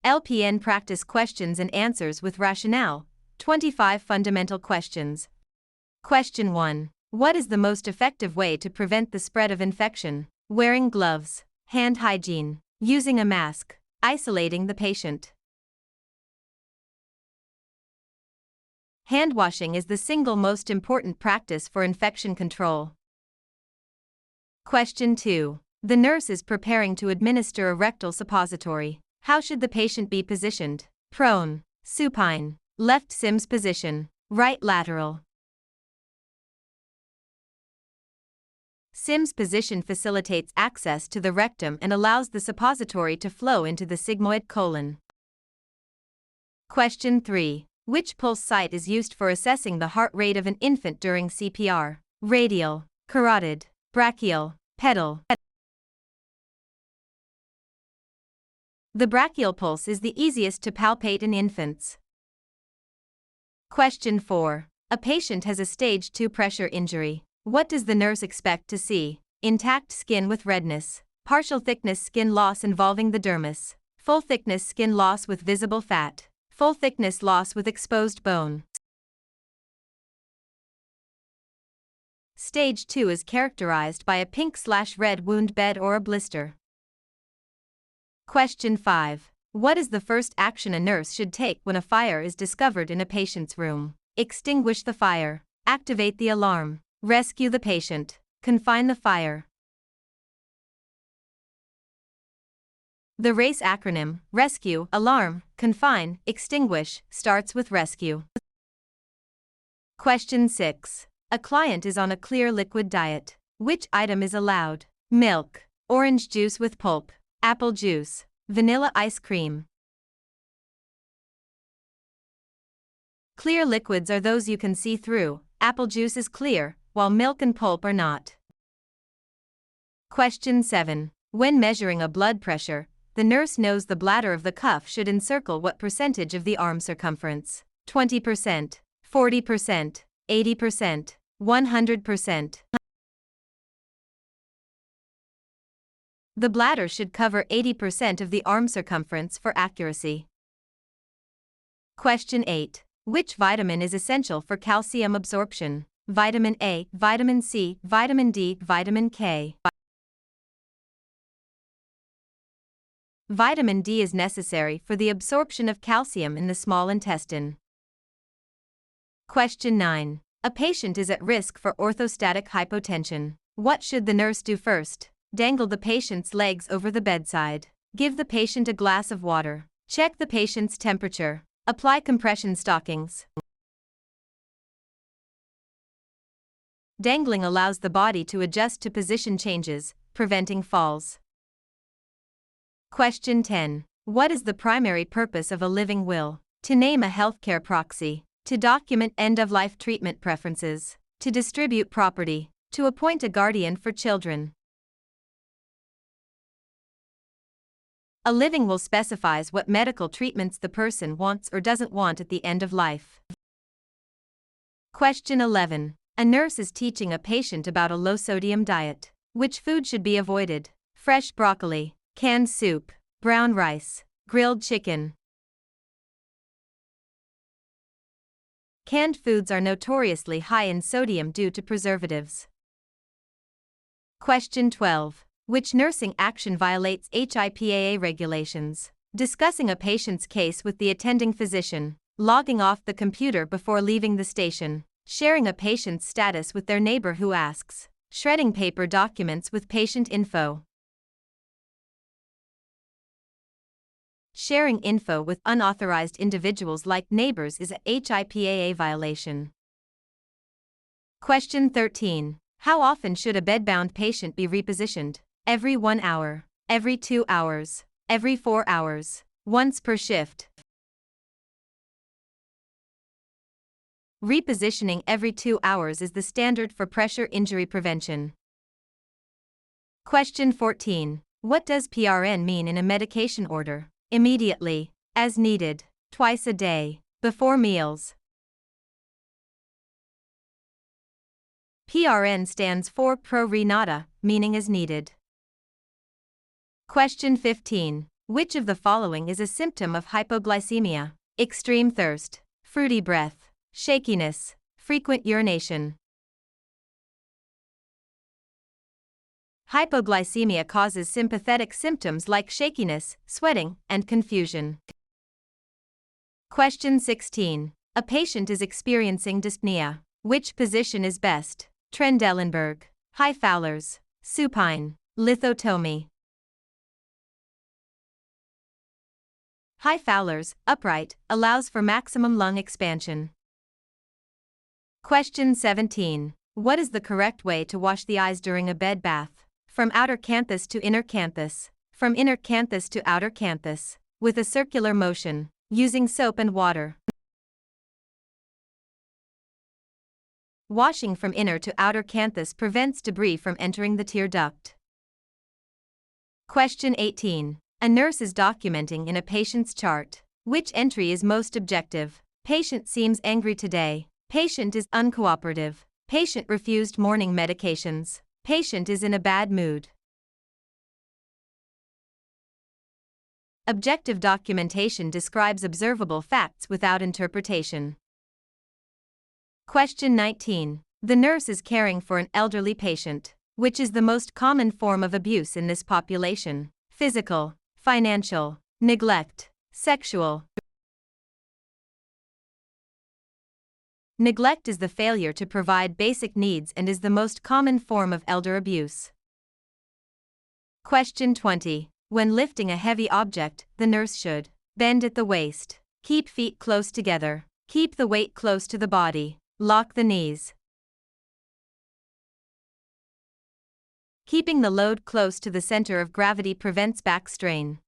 LPN practice questions and answers with rationale. 25 fundamental questions. Question 1. What is the most effective way to prevent the spread of infection? Wearing gloves, hand hygiene, using a mask, isolating the patient. Hand washing is the single most important practice for infection control. Question 2. The nurse is preparing to administer a rectal suppository. How should the patient be positioned? Prone, supine, left Sims position, right lateral. Sims position facilitates access to the rectum and allows the suppository to flow into the sigmoid colon. Question 3. Which pulse site is used for assessing the heart rate of an infant during CPR? Radial, carotid, brachial, pedal. The brachial pulse is the easiest to palpate in infants. Question 4. A patient has a stage 2 pressure injury. What does the nurse expect to see? Intact skin with redness, partial thickness skin loss involving the dermis, full thickness skin loss with visible fat, full thickness loss with exposed bone. Stage 2 is characterized by a pink/red wound bed or a blister. Question 5. What is the first action a nurse should take when a fire is discovered in a patient's room? Extinguish the fire, activate the alarm, rescue the patient, confine the fire. The RACE acronym, rescue, alarm, confine, extinguish, starts with rescue. Question 6. A client is on a clear liquid diet. Which item is allowed? Milk, orange juice with pulp, apple juice, vanilla ice cream. Clear liquids are those you can see through. Apple juice is clear, while milk and pulp are not. Question 7. When measuring a blood pressure, the nurse knows the bladder of the cuff should encircle what percentage of the arm circumference? 20%, 40%, 80%, 100%. The bladder should cover 80% of the arm circumference for accuracy. Question 8. Which vitamin is essential for calcium absorption? Vitamin A, vitamin C, vitamin D, vitamin K. Vitamin D is necessary for the absorption of calcium in the small intestine. Question 9. A patient is at risk for orthostatic hypotension. What should the nurse do first? Dangle the patient's legs over the bedside. Give the patient a glass of water. Check the patient's temperature. Apply compression stockings. Dangling allows the body to adjust to position changes, preventing falls. Question 10. What is the primary purpose of a living will? To name a healthcare proxy. To document end-of-life treatment preferences. To distribute property. To appoint a guardian for children. A living will specifies what medical treatments the person wants or doesn't want at the end of life. Question 11. A nurse is teaching a patient about a low-sodium diet. Which food should be avoided? Fresh broccoli, canned soup, brown rice, grilled chicken. Canned foods are notoriously high in sodium due to preservatives. Question 12. Which nursing action violates HIPAA regulations? Discussing a patient's case with the attending physician, logging off the computer before leaving the station, sharing a patient's status with their neighbor who asks, shredding paper documents with patient info. Sharing info with unauthorized individuals like neighbors is a HIPAA violation. Question 13. How often should a bedbound patient be repositioned? Every 1 hour, every 2 hours, every 4 hours, once per shift. Repositioning every 2 hours is the standard for pressure injury prevention. Question 14. What does PRN mean in a medication order? Immediately, as needed, twice a day, before meals. PRN stands for pro re nata, meaning as needed. Question 15. Which of the following is a symptom of hypoglycemia? Extreme thirst, fruity breath, shakiness, frequent urination. Hypoglycemia causes sympathetic symptoms like shakiness, sweating, and confusion. Question 16. A patient is experiencing dyspnea. Which position is best? Trendelenburg, high Fowler's, supine, lithotomy. High Fowler's, upright, allows for maximum lung expansion. Question 17. What is the correct way to wash the eyes during a bed bath? From outer canthus to inner canthus, from inner canthus to outer canthus, with a circular motion, using soap and water. Washing from inner to outer canthus prevents debris from entering the tear duct. Question 18. A nurse is documenting in a patient's chart. Which entry is most objective? Patient seems angry today. Patient is uncooperative. Patient refused morning medications. Patient is in a bad mood. Objective documentation describes observable facts without interpretation. Question 19. The nurse is caring for an elderly patient. Which is the most common form of abuse in this population? Physical, financial, neglect, sexual. Neglect is the failure to provide basic needs and is the most common form of elder abuse. Question 20. When lifting a heavy object, the nurse should bend at the waist, keep feet close together, keep the weight close to the body, lock the knees. Keeping the load close to the center of gravity prevents back strain.